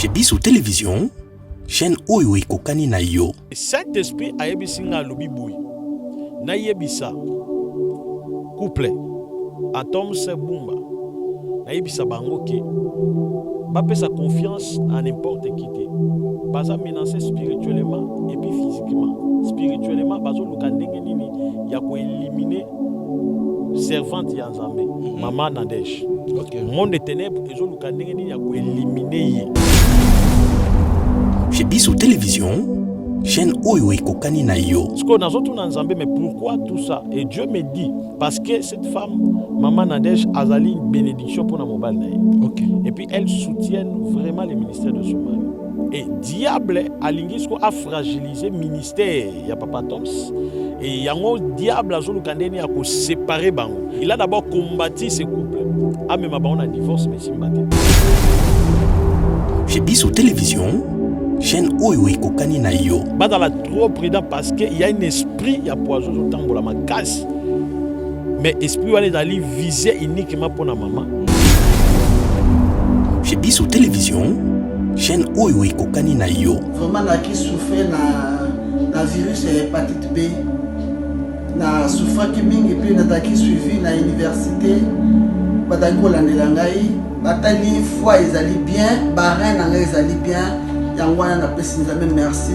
Chez Bissou Télévision, chaîne Oyo Ekokani na yo. Saint-Esprit a yebisinga lobi boui. Na yebisa couple Atom se Bumba. Na yebisa bango ke ba sa confiance en n'importe qui te. Baza menacé spirituellement et puis physiquement. Spirituellement bazo lukandenge nini ya ko éliminer servante ya Nzambe. Maman Nadège. Okay. Monde des ténèbres ezo lukandenge nini ya ko éliminer. Chez Bissou Télévision, chaîne Oyo Ekokani na yo. Parce qu'on a surtout dans Nzambe, mais pourquoi tout ça? Et Dieu me dit, parce que cette femme, Maman Nadège, a une bénédiction pour la mobile. Okay. Et puis elle soutient vraiment le ministère de son mari. Et diable a fragilisé le ministère, il y a Papa Toms. Et il y a un diable qui a séparé Bango. Il a d'abord combattu ce couple. Ah, mais on a divorce, mais c'est battu. Chez Bissou Télévision, chaîne Oyo Ekokani na yo. Dans la trop prudent parce qu'il y a un esprit, il y a poison au temps pour la casse. Mais l'esprit va aller viser uniquement pour la maman. Chez Bissou Télévision, chaîne Oyo Ekokani na yo. Vraiment là qui souffrait na virus hépatite B. Na souffre qui mingi puis na qui suivi na université. Badako la nelangai, batali foi ils allaient bien, barin na ils allaient bien. Yangwana na pesi nzambe merci.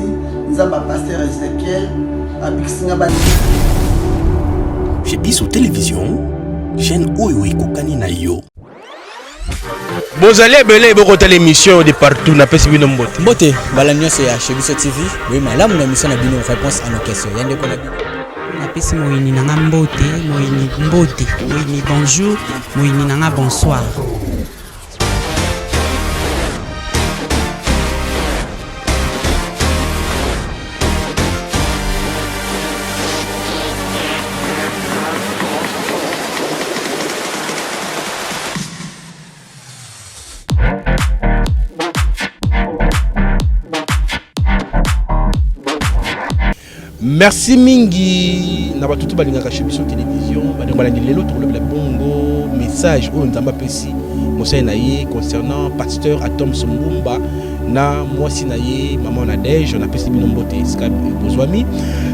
Nzamba pasteur Ezekiel abikisinga ba. Chez Bissou Télévision, chaîne Oyo Ekokani na yo. Bozali belé bokota l'émission de partout na pesi bino mbote. Mbote balanyo c'est chez Bissou TV. Oui malamu na mission na bino réponse à nos questions. Yande ko na bino. Na pesi moyini nanga mbote, moyini mbote, moyini bonjour, moyini nanga bonsoir. Merci mingi na batutu balingaka chez Bissou Télévision balingi lelo to le bongo message o nzamba pesi mosai na ye concernant pasteur Atom Mbumba na mwasi na ye Maman Nadège na pesi bino mbote ska bozwami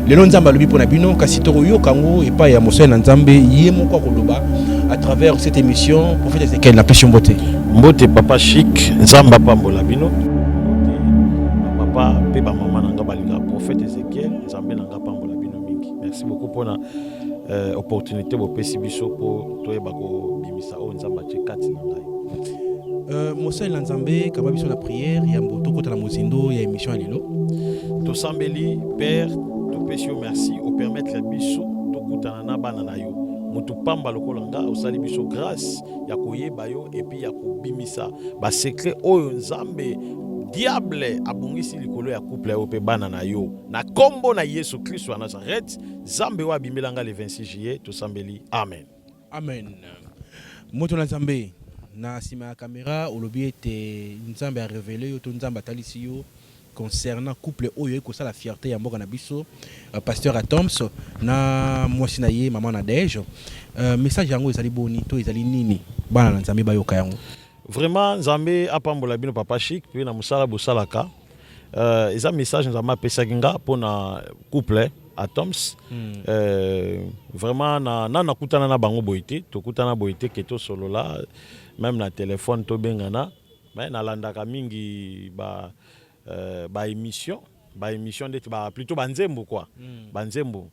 lelo nzamba lobi pona bino kasi to yo kango epa ya mosai na nzambe ye moko koloba à travers cette émission prophète Ezekiel na pesi mbote mbote papa chic nzamba pambola bino papa pe ba maman nanga balinga prophète Ezekiel nzambe nanga pambola bino mingi. Merci beaucoup pour la opportunité bo pesi biso pour toyeba ko bimisa o nzamba che kati na ngai. Mosai na nzambe kaba biso la prière ya mboto kota la mozindo ya émission lelo. To sambeli père to pesi o merci o permettre biso to kutana na bana na yo. Mutu pamba lokolanga osali biso grâce ya koyeba yo et puis ya ko bimisa ba secret o nzambe diable abungisi likolo ya couple ope bana na yo na kombo na Yesu Christ wa Nazareth zambe wa bimelanga le 26 juillet to sambeli amen amen moto na nzambe na sima ya caméra olobi ete nzambe a révélé yo to nzambe atalisi yo concernant couple oyo ko sala fierté ya mboka na biso pasteur Atoms na mwasi na ye Maman Nadège message yango ezali boni to ezali nini bana na nzambe bayoka yango. Vraiment Nzambe apambola bino papa chic puis na musala bosalaka eza message nzamba pesa kinga pona couple Atoms vraiment na kutana na bango boité to kutana boité keto solo là même na téléphone to bengana mais na landaka mingi ba émission d'être plutôt banzembo quoi banzembo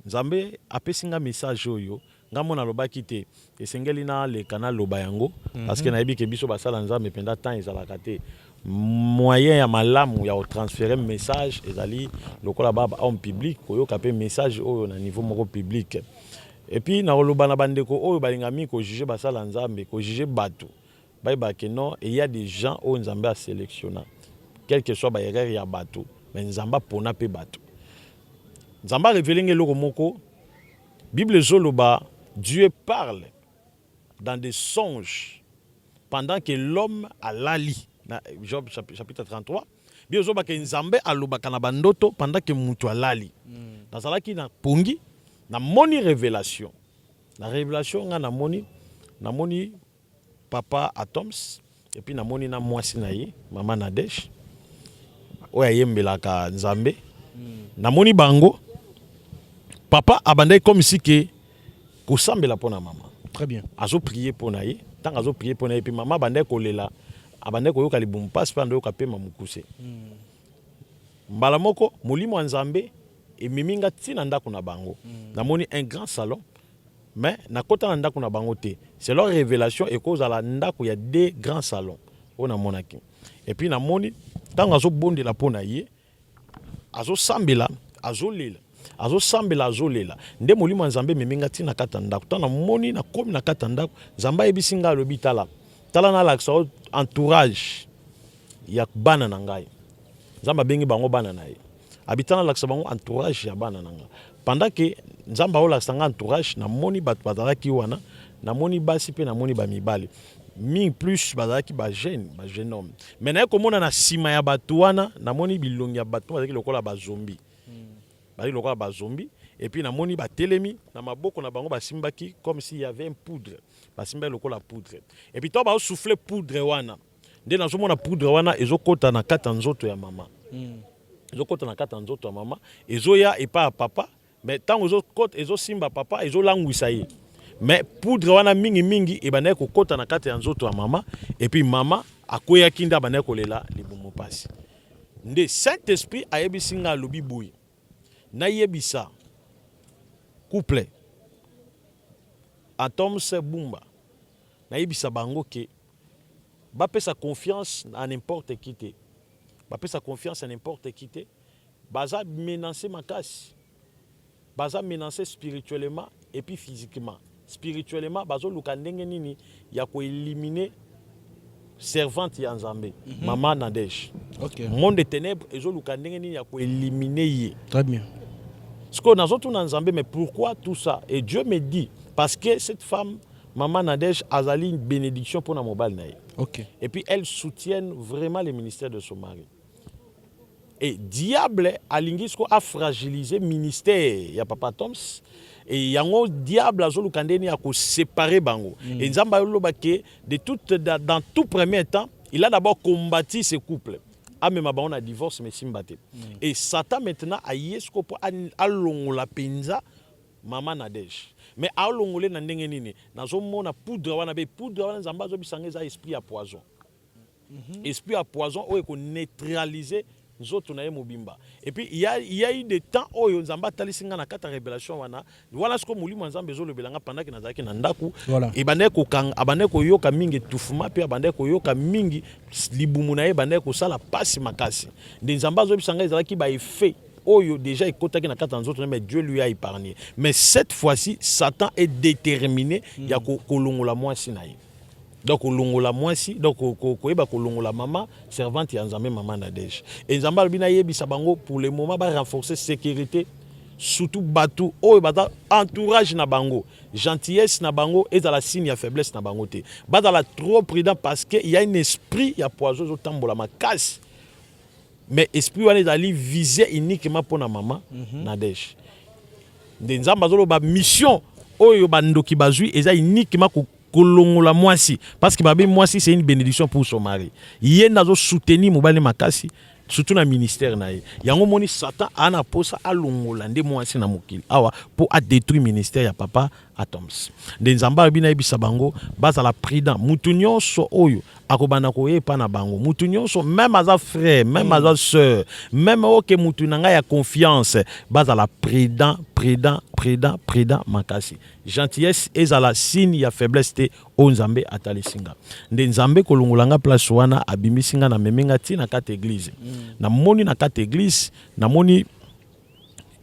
Nzambe apesinga message oyo ngamo na lobaki te esengeli na le canal loba yango parce que na yebi ke biso basala nzambe penda temps ezalaka te moyen ya malamu ya transférer message ezali lokola baba en public koyoka pe message oyo na niveau moko public et puis na loba na bandeko oyo balingami ko juger basala nzambe ko juger bato bayeba ke non et il y a des gens oyo nzambe a sélectionné quel que soit ba erreur ya bato mais nzamba pona pe bato nzamba révéler ngeloko moko Bible zoloba Dieu parle dans des songes pendant que l'homme a lali. Job chapitre 33. Bible zoloba que Nzambe alobaka na bandoto pendant que mutu a lali. Dans ça qui na pongi na moni révélation. La révélation nga na moni papa Atoms et puis namoni na mwasi na ye mama Nadège oyo ayembelaka Nzambe namoni bango papa abandai comme si que kosambela pona mama Très bien. azo prier pona ye tant azo prier pona ye puis mama bandai kolela abandai koyoka libumu pasi pe andoyoka pe mamukuse mbala moko molimo ya Nzambe emiminga tina ndako na bango namoni un grand salon mais nakota na ndako na bango te c'est leur révélation et cause à la ndako ya deux grands salons on a monaki et puis namoni tant azo bondela pona ye azo sambela azo sambela azo lela nde molimo ya Nzambe emiminga tina kata ndako tant namoni na komi na kata ndako Nzambe ayebisinga alobi tala na laksa entourage ya bana na ngai Nzambe abengi bango bana na ye abitana laksa bango entourage ya bana na ngai pendant que Nzambe olakisa nga entourage namoni bato bazalaki wana namoni basi pe namoni bamibali mi plus bazalaki ba jeune homme mais naye komona na sima ya bato wana namoni bilongi ya bato bazalaki lokola bazombi bazalaki lokola bazombi et puis namoni batelemi na maboko na bango basimbaki comme s'il y avait un poudre basimbaki lokola poudre et puis to baosouffle poudre wana nde nazomona poudre wana ezokota na kata nzoto ya mama ezokota na kata nzoto ya mama ezoya epa ya papa mais tant ezosimba papa ezolangwisa ye mais poudre wana mingi ebandaki kokota na kati ya nzoto ya mama et puis mama akweyaki nde abandaki kolela libumu pasi nde Saint-Esprit ayebisi nga alobi boye nayebisa couple Atoms Bumba nayebisa bango ke bapesa confiance à n'importe qui te bapesa confiance à n'importe qui te baza menacé makasi baza menacé spirituellement et puis physiquement spirituellement bazo luka ndenge nini ya ko éliminer servante ya Nzambe mama Nadège monde des ténèbres ezo luka ndenge nini ya ko éliminer ye. Très bien. Ce qu'on a surtout dans Nzambe, mais pourquoi tout ça? Et Dieu me dit parce que cette femme maman Nadège a une bénédiction pour la mobile naïe. Et puis elle soutient vraiment le ministère de son mari. Et diable alingisco a fragilisé le ministère ya papa Toms et yango diable azolu kandeni a ko séparer bango. Et Nzamba lobake dans tout premier temps, il a d'abord combattu ce couple. Ah mais ma on a divorce mais simbate. Et Satan maintenant a yesko pour alongola penza maman Nadège. Mais alongolé na ndenge nini nazomona poudre wana be poudre wana Nzamba zo bisangeza esprit à poison. Esprit à poison o ko neutraliser nzoto na ye mobimba. Et puis il y a eu des temps où Nzamba talisinga na kata révélation wana voilà ce que molimo Nzambe zo lebelanga pendant que nazaki na ndaku et bandeko kang abandeko yoka mingi tufuma pe abandeko yoka mingi libumu na ye bandeko sala pasi makasi. De Nzamba zo bisanga ezalaki ba effet oyo déjà ekotaki na kata nzoto mais Dieu lui a épargné. Mais cette fois-ci Satan est déterminé ya kolongola mwasi na ye. Donc kolongola mwasi donc koyeba kolongola mama servante ya Nzambe mama Nadège. Et Nzamba bina yebisa bango pour le moment ba renforcer sécurité surtout batu oyo bata entourage na bango gentillesse na bango et la signe ya faiblesse na bango te. Ba la trop prudent parce que il y a un esprit ya poison zo tambola makasi. Mais esprit wana ezali visé uniquement pour na mama Nadège. De Nzamba zolo ba mission oyo bandoki bazui eza uniquement kolongola mwasi parce que babi mwasi c'est une bénédiction pour son mari. Yé nazo soutenir mobali makasi surtout na ministère na ye. Yango moni Satan ana posa alongola nde mwasi na mokili. Awa pour a détruire ministère ya papa Atoms. De Nzamba bina ebisa bango baza la prudent. Mutu nyonso oyo akobana koyepa na bango. Mutu nyonso même aza frère, même aza sœur, même oke mutu nanga ya confiance baza la prudent makasi. Gentillesse ezala signe ya faiblesse te o Nzambe atalisinga. Nde Nzambe kolongolanga place wana abimisinga na memenga ti na kata église. Na moni na kata église, na moni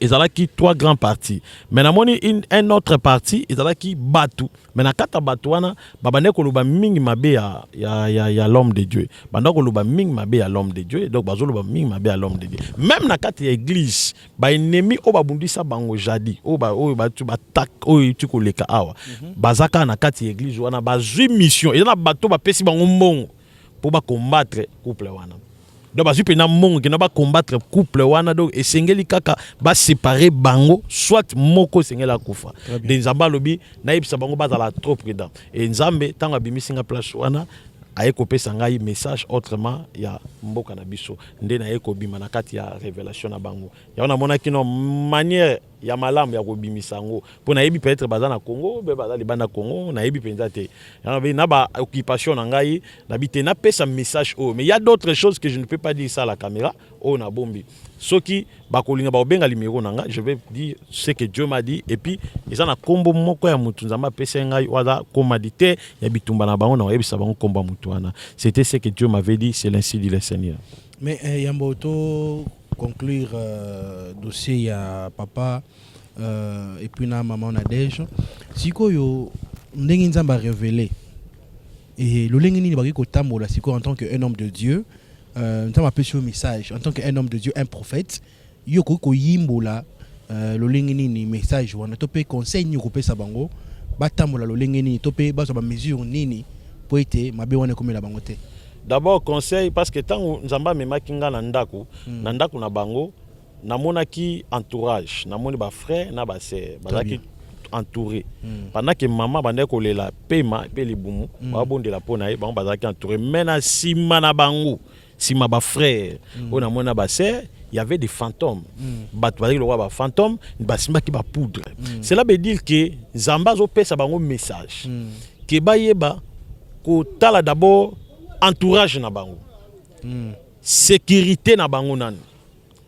ezalaki trois grands partis. Mais na moni un autre parti ezalaki batu. Mais na kata batu wana babane koloba mingi mabe ya l'homme de Dieu. Banda koloba mingi mabe ya l'homme de Dieu. Donc bazoloba mingi mabe ya l'homme de Dieu. Même na kata ya église, ba ennemi o babundisa bango jadi. O ba tu batak o tu koleka awa. Bazaka na kata ya église wana bazui mission. Ezana bato ba pesi bango mbongo pour ba combattre couple wana. Donc bazu pena mongo qui na ba combattre couple wana donc esengeli kaka ba séparer bango soit moko sengela kufa. De Nzamba lobi na yebisa bango bazala trop prudent. Et Nzambe tanga bimisinga place wana aye kopesa ngai message autrement ya mboka na biso nde na ye kobima na kati ya révélation na bango ya na mona kino manière ya malamu ya kobimisa yango po na yebi peut-être baza na Congo be baza libanda Congo na yebi penza te na ba occupation na ngai na bité na pesa message mais il y a d'autres choses que je ne peux pas dire ça à la caméra na bombi soki bakolinga ba obenga numéro na nga je vais dire ce que Dieu m'a dit et puis ils na kombo moko ya mutu nzamba pesa ngai waza commandité ya bitumba na bango na yebisa bango komba mutu wana c'était ce que Dieu m'avait dit c'est ainsi dit le Seigneur mais yamboto conclure dossier ya papa et puis na maman Nadège sikoyo ndenge nzamba révélé et lo lengi nini baki ko tambola siko en tant qu'un homme de Dieu nzamba apesi un message en tant qu'un homme de Dieu un prophète yo ko yimbola lo lengi nini message wana to pe conseil ni ko pesa bango batambola lo lengi nini to pe bazo ba mesure nini po ete mabe wana komela bango te. D'abord conseil parce que tant nzamba memaki nga na ndako na bango namonaki entourage namoni ba frère na ba sœur bazaki entouré pendant que maman bande kolela pema pe libumu ba bondela pona ba bazaki entouré mena sima na bango sima ba frère on amona ba sœur il y avait des fantômes bato bazaki le roi ba fantôme ba simba ki ba poudre cela veut dire que nzamba zo pesa bango message que ba yeba ko tala d'abord entourage na bango sécurité na bango nani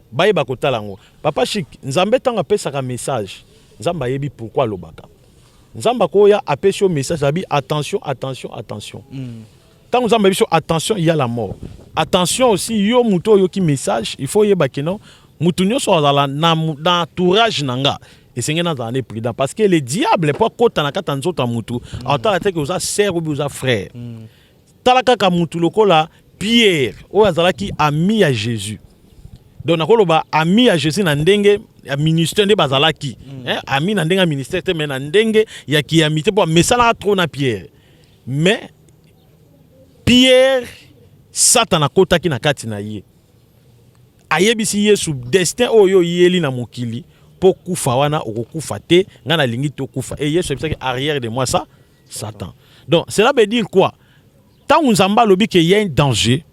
baye bakotala ngo papa Chic nzambe tanga pesa ka message nzamba yebi pourquoi lobaka nzamba koya apesio message abi attention tant nzamba biso attention il y a la mort attention aussi yo muto yo ki message il faut yeba que non mutu nyoso azala na entourage nanga et c'est ngena zane prudent parce que le diable peut kota na kata nzoto mutu atala te que uza sœur ou uza frère talaka ka mutu lokola Pierre o azalaki ami à Jésus donc nakoloba ami à Jésus na ndenge ya ministère de bazalaki ami na ndenge ministère te mais na ndenge ya ki amité pour mesala trop na Pierre mais Pierre Satan akotaki na kati na ye ayebisi Yesu destin oyo yeli na mokili po kufa wana okokufa te ngana lingi to kufa et Yesu ebisaki arrière de moi ça Satan donc cela veut dire quoi tant nzamba lobi que y a un danger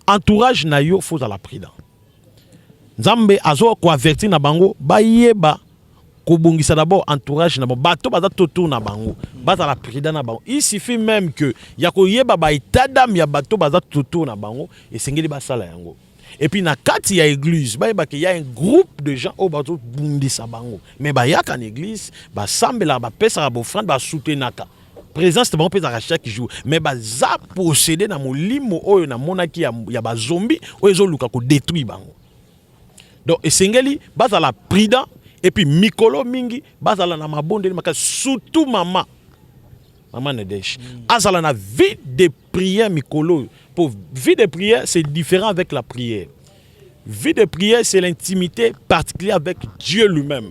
entourage na yo faut à la prudence nzambe azo ko avertir na bango bayeba ko bongisa d'abord entourage na bango bato baza toto na bango baza la prudence na bango il suffit même que ya ko yeba ba itadam ya bato baza toto na bango et sengeli basala yango et puis na kati ya église bayeba que y a un groupe de gens au bato bundisa bango mais ba ya kan église ba sambela ba pesa ba offrande ba soutenaka présence de bon pesa chaque jour mais baza posséder na molimo oyo na monaki ya ba zombie oyo zo luka ko détruire bango donc esengeli bazala prudent et puis mikolo mingi bazala na mabonde maka surtout maman Nadège azala na vie de prière mikolo pour vie de prière c'est différent avec la prière vie de prière c'est l'intimité particulière avec Dieu lui-même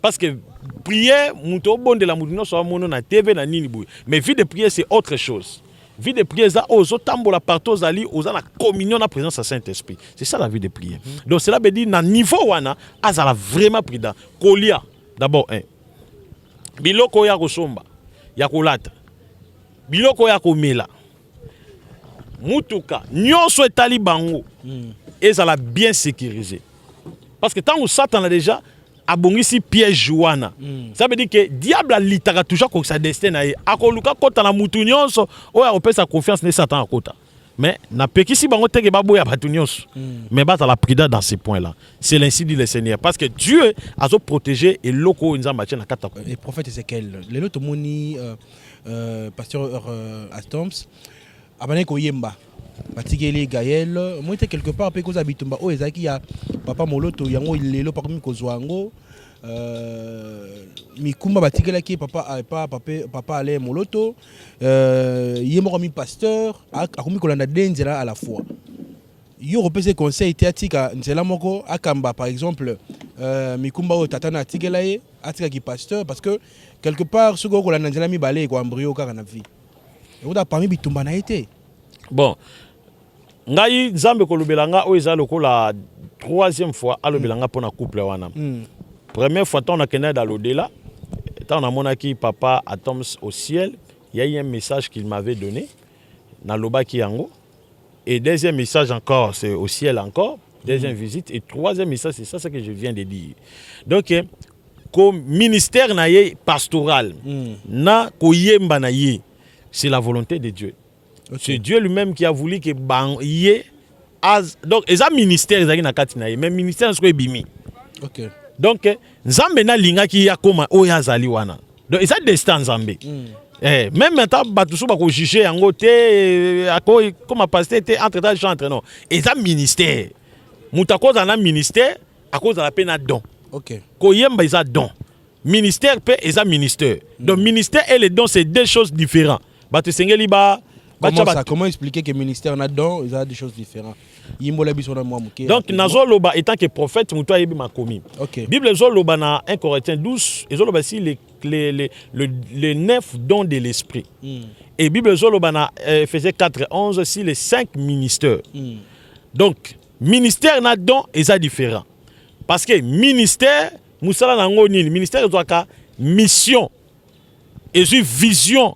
parce que prière muto bonde la muto so mono na TV na nini boy mais vie de prière c'est autre chose. Vie de prière, ça, aux autres partout, aux la communion, la présence du Saint-Esprit. C'est ça la vie de prière. Donc cela veut dire, à niveau wana, azala vraiment prudent. Kolia, d'abord, biloko ya kosomba, ya kolata, biloko ya komela, mutuka, nyonso etali bango, ezala bien sécurisé. Parce que tant que Satan a déjà abongisi piège wana ça veut dire que diable a litaka toujours ko sa destin na ye akoluka kota na mutu nyonso oya opesa confiance ne Satan akota mais na pekisi bango teke baboya batu nyonso mais bata la prudence dans ces points là c'est l'ainsi dit le Seigneur parce que Dieu a protégé et loko nzamba na kata et prophète Ézéchiel lelo to moni pasteur Atoms abane ko yemba batikeli Gaël moi était quelque part pe koza bitumba o ezaki ya papa moloto yango lelo pa komi kozwango mikumba batikelaki papa ale moloto yemo komi pasteur akomi kolanda denzela à la fois yo repese conseil théatika nzela moko akamba par exemple mikumba o tatana atikela ye atika ki pasteur parce que quelque part ce ko kolanda nzela mi balé ko embryo kaka na vie et oda parmi bitumba na été bon ngai nzambe kolobelanga o eza lokola troisième fois alobelanga pona couple wana première fois on a connu dans l'au-delà tant on a monaki papa Atoms au ciel il y a eu un message qu'il m'avait donné na lobaki yango. Et deuxième message encore, c'est au ciel encore. Deuxième visite. Et troisième message, c'est ça ce que je viens de dire. Donc, comme ministère na ye pastoral, na koyemba na ye, c'est la volonté de Dieu. Okay. C'est Dieu lui-même qui a voulu que ye donc et ça ministère ezaki na kati na ye, mais ministère est bimi. OK. Donc Nzambe na linga ki ya koma oya zali wana. Donc et ça destin Nzambe. Même maintenant batu so ba ko juger yango te comme pasteur te entre dans chantre non. Et ça ministère. Muta ko za na ministère à cause de la peine don. OK. Ko yemba isa don. Ministère pe et ça ministère. Donc ministère et les dons c'est deux choses différentes. Batu sengeli ba comment expliquer que le ministère a don, il y a des choses différentes. Donc, Nazoloba étant que prophète, Moutoua Yebi Makomi. Bible Zoloba na 1 Corinthiens 12, et Zoloba si les 9 dons de l'esprit. Et Bible Zoloba na Ephésiens 4, 11, si les 5 ministères. Donc, ministère na don, et ça différent. Parce que ministère, Moussala Nangoni, ministère doit mission. Et puis vision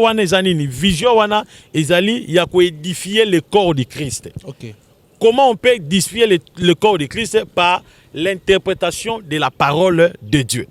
wana ezanini, vision wana ezali ya ko édifier le corps de Christ. Okay. Comment on peut édifier le corps de Christ? Par l'interprétation de la parole de Dieu.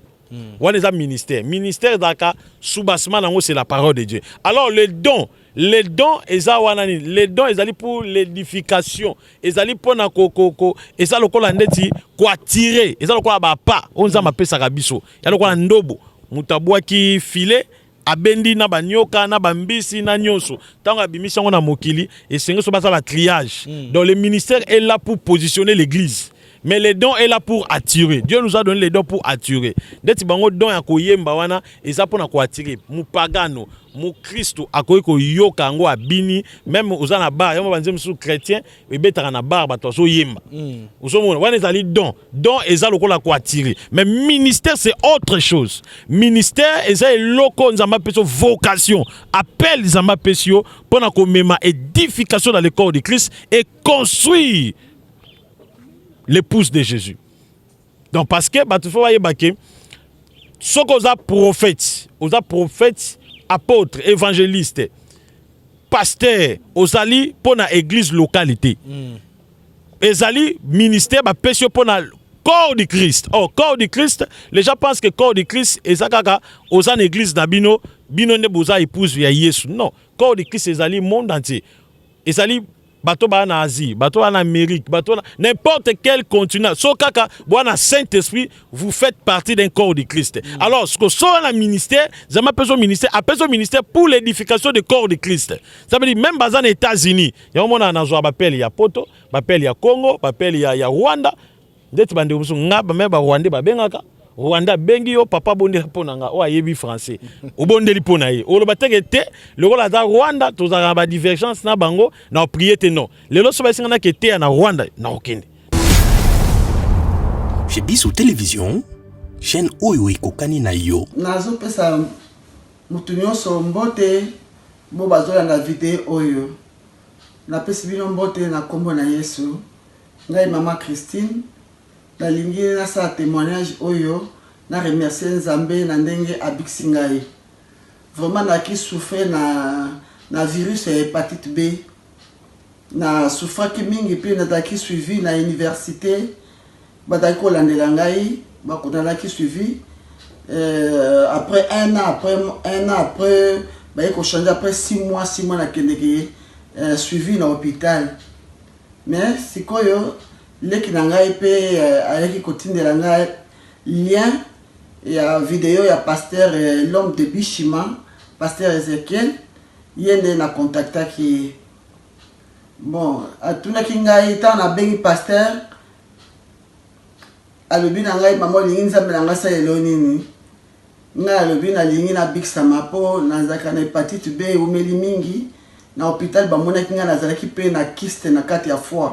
Wana eza ministère daka soubassement nango c'est la parole de Dieu. Alors les dons eza wana ni, les dons ezali pour l'édification, ezali pour na ko eza lokola ndeti ko attirer, eza lokola ba pa onza mapesa kabiso, ya lokola ndobo mutabwa ki filet abendi na banyoka na bambisi na nyonso tango abimisi ngo na mokili et sengo so basa la triage. Donc le ministère est là pour positionner l'église, mais les dons est là pour attirer. Dieu nous a donné les dons pour attirer. Deti bango don ya koyemba wana eza pour na ko attirer mu pagano mu Christo akoyi ko yoka ngo abini, même uzana bar yamo banze musu chrétien e betaka na bar bato so yemba. Usomona wana ezali don eza lokola ko attirer, mais ministère c'est autre chose. Ministère eza eloko nzamba peso vocation, appel nzamba pesio pour na ko mema édification dans le corps de Christ et construire l'épouse de Jésus. Donc parce que bato fo waye baké soko za prophète, apôtre, évangéliste, pasteur, osali pour la église localité. Ezali ministère ba pesio pour la corps du Christ. Oh, corps du Christ, les gens pensent que corps du Christ ezakaka osan église d'abino, bino ne boza épouse ya Yesu. Non, corps du Christ ezali monde entier. Ezali bateau en Asie, bateau en Amérique, bateau n'importe quel continent. So kaka, boana Saint-Esprit, vous faites partie d'un corps de Christ. Alors, ce que soit un ministère, ça m'appelle son ministère pour l'édification du corps de Christ. Ça veut dire même dans les États-Unis, il y a un monde en appelle il y a Poto, il y a Congo, il y a Rwanda. D'être bandé ou ngaba même Rwanda babengaka. Rwanda bengi yo papa bonde ponanga o ayebi français o bondeli pona ye o lo bateke te le kola za Rwanda to za ba divergence na bango na prier te non lelo so basinga na kete na Rwanda na okende chez Biso Télévision chaîne oyo ekokani na yo nazo pesa mutu nyonso mbote bo bazola na vidéo oyo na pesi bino mbote na kombo na Yesu ngai mama Christine na lingi na sa témoignage oyo na remercier Nzambe na ndenge abiksi ngai vraiment na ki souffre na virus hépatite B na souffre ki mingi pe na taki suivi na université badaki kolandela ngai bakona ki suivi après un an après ba ko changer après 6 mois na kendeki suivi na hôpital mais sikoyo leki na ngai pe ayaki kotindela ngai lien ya vidéo ya pasteur l'homme de Bishima pasteur Ezekiel yende na contactaki bon atunaki ngai ta na bengi pasteur alobi na ngai mama lingi Nzambe na ngai sa elonini ngai alobi na lingi na bikisama po nazaka na hépatite B umeli mingi na hôpital bamonaki ngai nazalaki pe na kyste na kati ya foie.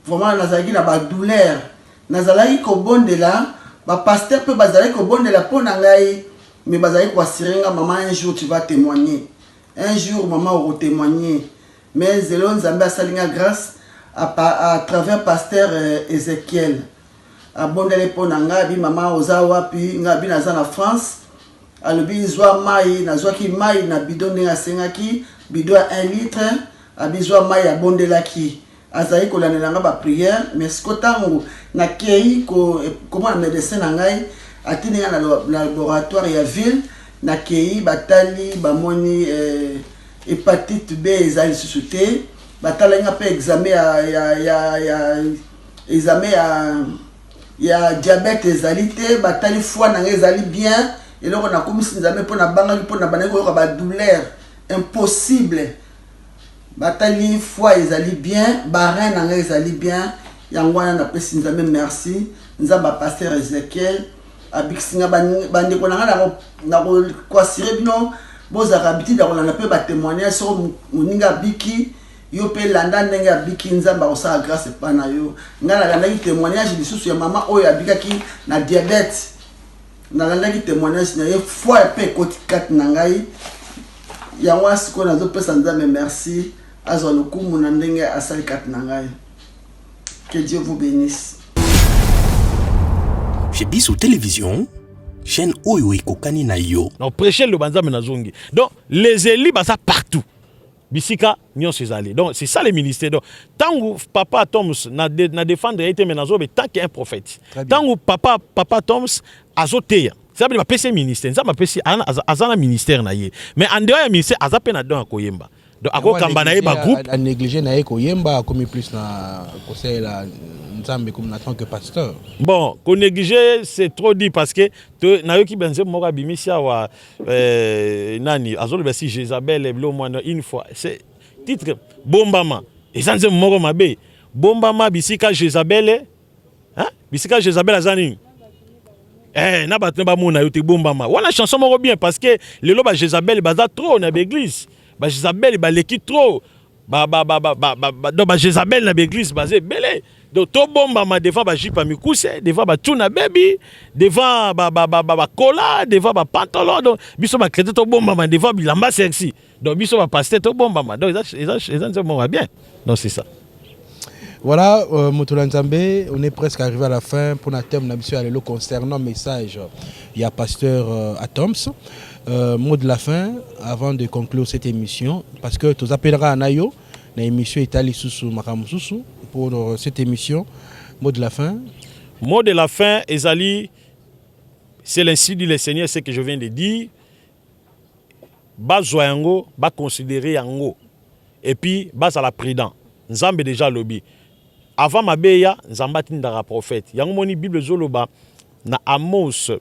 Vraiment nazalaki na ba douleur nazalaki ko bondela ba pasteur pe bazalaki ko bondela pona ngai mais bazalaki ko asirenga maman un jour tu vas témoigner un jour maman va témoigner mais zelo Nzambe asalinga grâce à travers pasteur Ezekiel abondele pona ngai bi maman oza wapi ngai bi naza na France alobi zwa mai nazwaki mai na bidon ndenge asengaki bidon à 1 litre a besoin mai à bondelaki azali ko lanelanga ba prière mais skotango na kei ko comment un médecin nangai atinga na laboratoire ya ville na kei batali bamoni hépatite B ezali susute batala nga pe examen ya diabète ezali te batali foi na ezali bien eloko na komisi nzambe pona banga pona banaki ko ba douleur impossible batali foi ezali bien barin na ezali bien yango wana na pesi nzambe merci nzamba pasteur Ezekiel abikisinga bande ko na ko kwasire bino bozaka habitude ya kolanda pe ba témoignage so moninga biki yo pe landa ndenge abiki nzamba osala grâce pa na yo ngala landaki témoignage lisusu ya mama oyo abikaki na diabète na landaki témoignage na ye foi pe koti 4 na ngai yango asiko nazo pesa nzambe merci azwa lokumu na ndenge asali 4 na ngai. Que Dieu vous bénisse. Chez Bissou Télévision, chaîne oyo ekokani na yo. Non, prêcher le banza menazongi. Donc, les élus, ça partout. Bisika, nyon sezali. Donc, c'est ça les ministères. Donc, tant que papa Thomas na défendre été menazo, mais tant qu'il y a un prophète. Tant que papa Thomas a zoté. Ça veut dire que c'est ministère. Ça m'a PC azana ministère na ye. Mais en dehors du ministère, azape na don akoyemba. Donc, ako kamba na ye ba groupe. A négligé na ye koyemba comme plus na conseil la nzambe comme en tant que pasteur. Bon, qu'on négliger c'est trop dit parce que na yo ki benze moka bimisia wa nani azolo basi Jézabel eblo mwana une fois c'est titre bombama et ça nze moko mabe bombama bisika Jézabel hein bisika Jézabel azani na batna ba mona yo te bombama wana chanson moko bien parce que le loba Jézabel baza trop na l'église ba Jézabel ba leki trop donc ba Jézabel na l'église basé belé. Donc tout bomba ma devant ba jipa mikuse, devant ba tuna baby, devant ba cola, devant ba pantalon. Donc biso ba crédit tout bomba ma devant bilamba sexy. Donc biso ba passer tout bomba ma. Donc ça va bien. Donc c'est ça. Voilà, Motola Nzambe, on est presque arrivé à la fin pour notre thème d'ambition concernant message. Il y a pasteur Atoms. Mot de la fin avant de conclure cette émission parce que tu appelleras à Nayo. L'émission est allée sous Makamususu pour cette émission. Mot de la fin. Mot de la fin, Ezali, c'est l'ainsi dit le Seigneur, ce que je viens de dire. Bas yango, bas considérer yango. Et puis, bas à la prudent. Nzambe déjà lobby. Avant ma beya, Nzamba tindara prophète. Yango moni Bible zoloba na Amos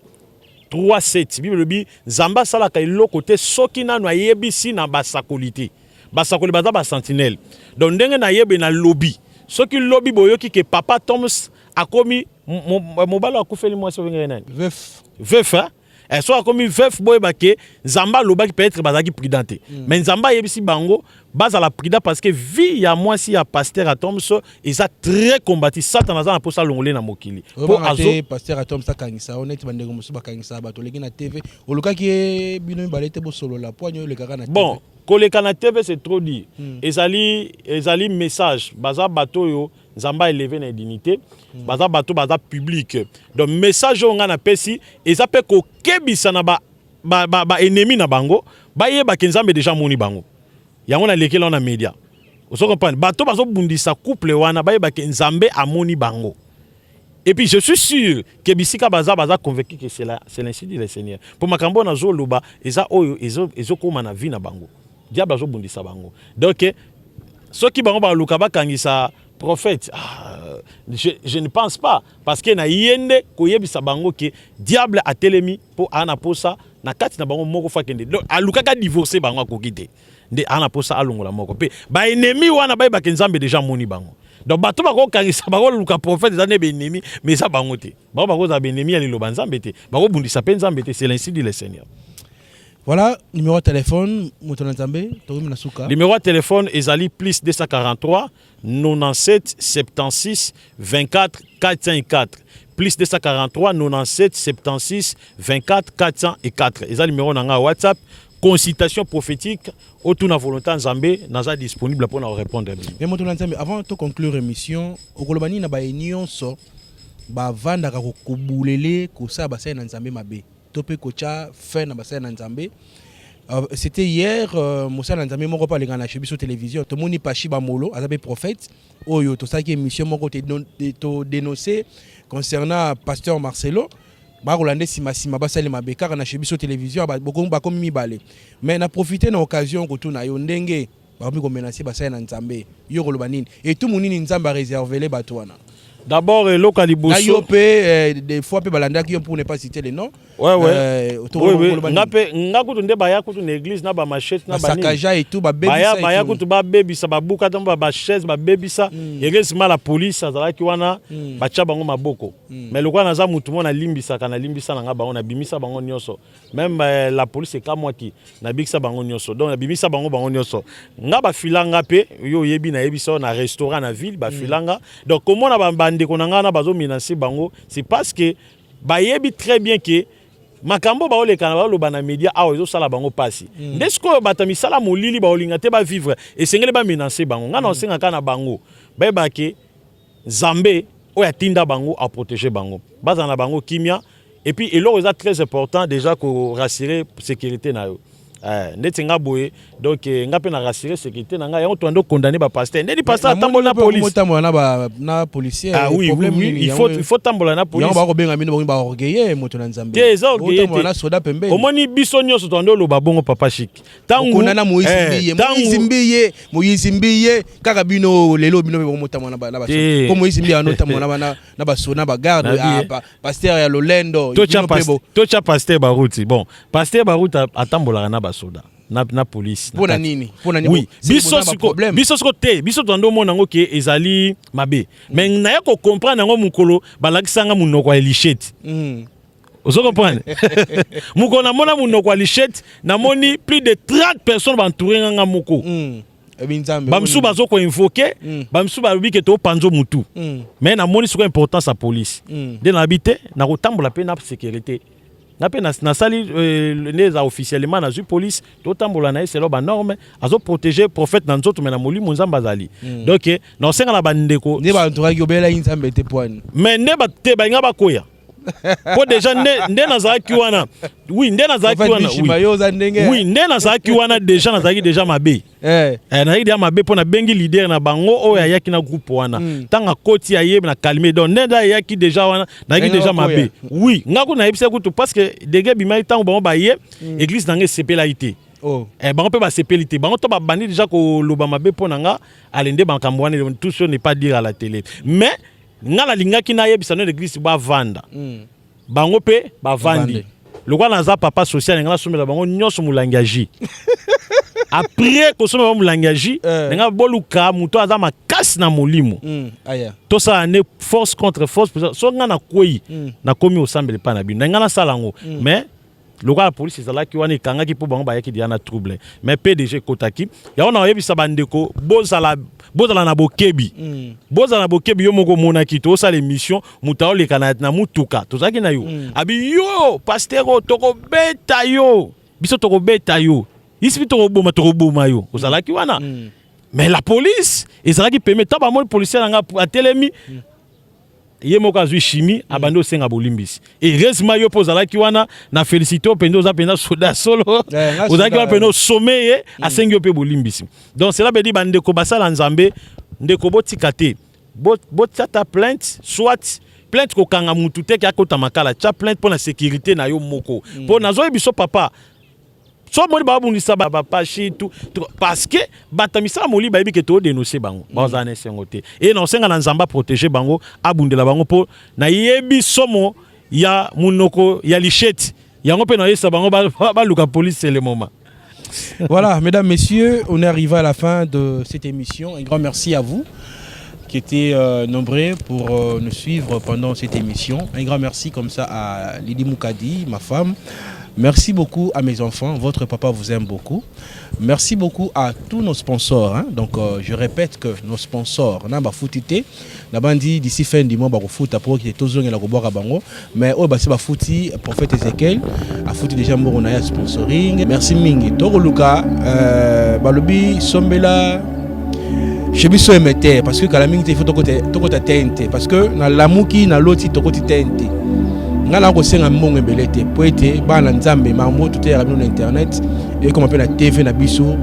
3:7. Bible lobby Nzamba sala kailo côté sokina no yebisi na basakolité. Basakoli baza ba sentinelle. Donc ndenge na yebe na lobby. Ce qui lobby boyoki que papa Thomas a commis mobalo akufeli moi sovenga nani. Veuf hein. Et soit a commis veuf boyeba que Nzamba loba qui peut être bazaki prudente. Mais Nzamba yebisi bango base à la prudence parce que vie ya moi si ya pasteur à Thomas ils a très combattu Satan na pour ça longolé na mokili. Pour azo pasteur à Thomas kangisa honnête bandeko musuba kangisa bato leki na TV. Oluka ki bino balete bo solo la poigno le kaka na TV. Bon, koleka na TV c'est trop dit. Ezali message baza bato yo Nzamba élevé na dignité. Baza bato baza public. Donc message on na pesi eza pe ko kebisa na ba ennemi na bango, ba yeba ke Nzambe déjà moni bango. Yango na lekela na média. Vous comprenez? Bato bazo bundisa couple wana ba yeba ke Nzambe amoni bango. Et puis je suis sûr que bisika baza convaincu que c'est l'ainsi dit le Seigneur. Pour makambo na zo loba eza oyo ezo koma na vie na bango. Diable azo bundisa bango. Donc ceux qui bango ba luka ba kangisa prophète je ne pense pas parce que na yende ko yebisa bango que diable a telemi pour ana posa na kati na bango moko fakende. Donc aluka ka divorcer bango akokite. De ana posa alongola moko pe ba ennemi wana ba ke Nzambe déjà moni bango. Donc bato bako kangisa bako luka prophète za ne be ennemi mais ça bango te. Bako za be ennemi ya liloba Nzambe te. Bako bundisa pe Nzambe te, c'est l'ainsi dit le Seigneur. Voilà, numéro de téléphone, Motola Nzambe, Torim Nasuka. Numéro de téléphone, Ezali plus 243 97 76 24 404. Plus 243 97 76 24 404. Ezali numéro nanga WhatsApp. Consultation prophétique, autour de volonté Nzambe, naza disponible pour nous répondre. Mais Motola Nzambe, avant de conclure l'émission, au Kolobani na ba union so ba vanda ka ko kubulele ko sa ba sai na Nzambe mabe. Topé kocha fait na bassin Nzambe C'était hier, Moussa Nanzamé moko pa lengana chez biso télévision. Tout moni Pachi Bamolo, azabe prophète. Oyo to saki émission moko to dénoncer concernant pasteur Marcelo. Ba Rolande sima basale mabeka na chez biso télévision ba comme mibale. Mais na profiter na occasion ko tuna yo ndenge ba mi ko menacer basale na Nzambe. Yo koloba nini? Et tout monini Nzamba réservé les batouana. D'abord, Lokaliboso. Des fois, pour ne pas citer les noms. Ouais. Ngakutunde baya kutu l'église na ba machette na ba sakaja et tout ba baby ça. Baya kutu ba baby ça ba buka tamba ba chaise ba baby ça. Église ma la police azala ki wana ba cha bango maboko. Mais lokwa naza mutu mona limbisa kana limbisa na nga bango na bimisa bango nyoso. Même la police ka moi ki na bikisa bango nyoso. Donc na bimisa bango nyoso. Nga ba filanga pe yo yebi na yebisa na restaurant na ville ba filanga. Donc comment na ba ndeko na nga na bazo menacer bango, c'est parce que ba yebi très bien que makambo ba ole kana ba lo bana media awo zo sala bango pasi ndesko batami sala molili ba olinga te ba vivre et sengele ba menacer bango ngana osenga kana bango ba ba ke Zambé o ya tinda bango a protéger bango bazana bango kimia et puis eloko est très important déjà ko rassurer sécurité na yo netinga boye donc nga pe na rassurer sécurité na nga ya on tondo condamner ba pasteur ndeli pasteur tambola na police na policier oui il faut tambola na police ba ko benga mino ba orgueiller moto na Nzambe tambola soda pembe omoni biso nyonso tondo lo ba bongo papa chic tangu na Moïse Mbiye kaka bino lelo bino be mota mwana ba ba ko Moïse Mbiye anota mwana na ba sona ba garde pasteur ya Lolendo tocha pasteur Baruti bon pasteur Baruti atambola na soda na police pona nini oui biso tondo mona ngo ke ezali mabe mais na ya ko comprendre ngo mukolo balakisanga munoko ya lichette Vous comprenez? Mukolo na mona munoko ya lichette na moni plus de 30 personnes entouré nga moko bamsu bazo ko invoquer bamsu ba lobi ke to panzo mutu mais na moni soko importance à police de na habiter na ko tambola pe na sécurité na sali les officiellement na ju police to tambola na c'est ba norme azo protéger prophète na nzoto mena moli munzamba zali donc na senga na bandeko ne ba ntoka ki obela inzambe te poani mais ne ba te ba ngaba koya po déjà nde nazaki wana oui nde nazaki wana oui nde nazaki wana déjà nazaki déjà mabe nazaki déjà mabe po na bengi leader na bango oyo ayaki na groupe wana tanga koti aye na calmer donc nde ayaki déjà wana nazaki déjà mabe oui ngako na yebisa kutu parce que dege bimai tango bango baye église nanga sepela ité bango pe ba sepelité bango to ba bandi déjà ko loba mabe po nanga alende bankambo wana tout ce n'est pas dire à la télé mais ngala lingaki na yebisa no l'église ba vanda bango pe ba vandi lokwa naza papa social ngala somela bango nyonso mulangaji après ko somela mulangaji nga boluka muto aza makasi na molimo aya to ça ne force contre force so nga na koyi na komi osambele pa na bino nga na salango mais lokwa la police ezalaki wana ekangaki po bango bayaki dia na trouble mais PDG kotaki ya ona yebisa bandeko bozala na bokebi yo moko monaki to sala émission mutao le kana na mutuka tozaki na yo abi yo pasteur toko beta yo biso toko beta yo isibi toko boma yo ozalaki wana mais la police ezalaki permet ta ba mo policier nga atelemi ye moko azwi chimie abando senga bolimbisi et heureusement yo pozalaki wana na félicité opendo za pena soda solo ozalaki wana pena sommeil asengi yo pe bolimbisi donc cela veut dire bandeko basala Nzambe ndeko botika te botata plainte soit plainte ko kanga mutu te ki akota makala cha plainte pour la sécurité na yo moko pour nazo biso papa so moni ba bundisa ba pachi tout parce que batamisa moli ba yebi ke to dénoncer bango bazane sengote et non senga na Nzamba protéger bango abundela bango po na yebi somo ya munoko ya lichette yango pe na yesa bango ba luka police c'est le moment. Voilà, mesdames, messieurs, on est arrivé à la fin de cette émission. Un grand merci à vous qui étaient nombreux pour nous suivre pendant cette émission. Un grand merci comme ça à Lili Moukadi, ma femme. Merci beaucoup à mes enfants, votre papa vous aime beaucoup. Merci beaucoup à tous nos sponsors. Hein. Donc je répète que nos sponsors, on a foutité, on a dit d'ici fin du mois, on va foutre pour qu'il y ait tous les gens bango. Mais on va fouti prophète Ezekiel, a foutu déjà on a sponsoring. Merci mingi. Toro Luka, balobi sombela. Je me suis émetté parce que quand la mingi il faut toko ta TNT parce que dans l'amour qui dans l'autre toko TNT. ngala ko senga mbongo ebele te po ete bana nzambe mambo tout est na internet et comme appelle la TV na biso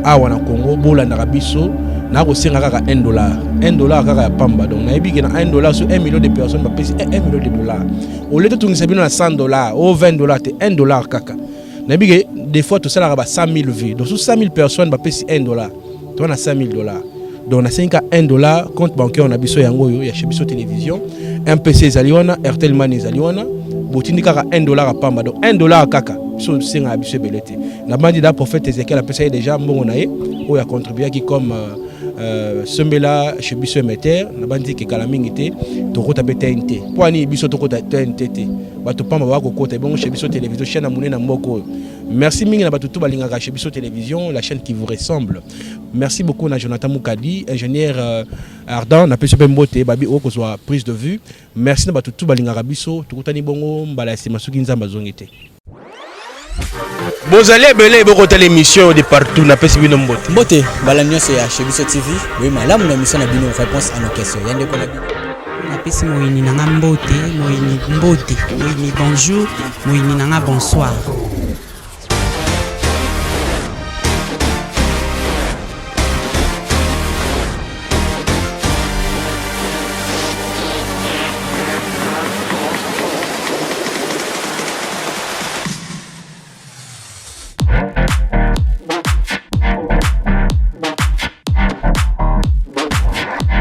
awa na Congo bolandaka biso na ko senga kaka $1 $1 kaka ya pamba donc na yebi ke na $1 sur 1 million de personnes ba pesi $1 million de dollars au lieu de tungisa bino na $100 ou $20 te $1 kaka na yebi ke des fois tout ça la ba 100,000 vues donc sur 100,000 personnes ba pesi $1 to na $100,000 donc on a $1 compte bancaire on a biso yango yo ya Chebiso télévision MPC Zaliona RTL Mani Zaliona botindi kaka $1 à pamba donc $1 kaka biso senga biso belete na bandi da prophète Ezekiel a pesa déjà mbongo na ye o ya contribuer qui comme Sembela Chebiso Emeter na bandi ke kala mingi te to kota TNT poani biso to kota TNT te bato pamba ba ko kota bongo Chebiso télévision chaîne amune na mboko. Merci mingi na bato to balingaka Chebiso télévision la chaîne qui vous ressemble. Merci beaucoup na Jonathan Moukadi ingénieur ardent na peso mbote babi o ko soit prise de vue. Merci na bato to balingaka biso to kotani bongo mbala sima suki nzamba zongete. Bozale belé boko tele émission de partout na pesi bino mbote. Mbote bala nyonso ya Chebiso TV oui malamu na mission na bino réponse à nos questions yande ko na bino. Napesi moyini nanga mbote moyini bonjour moyini nanga bonsoir.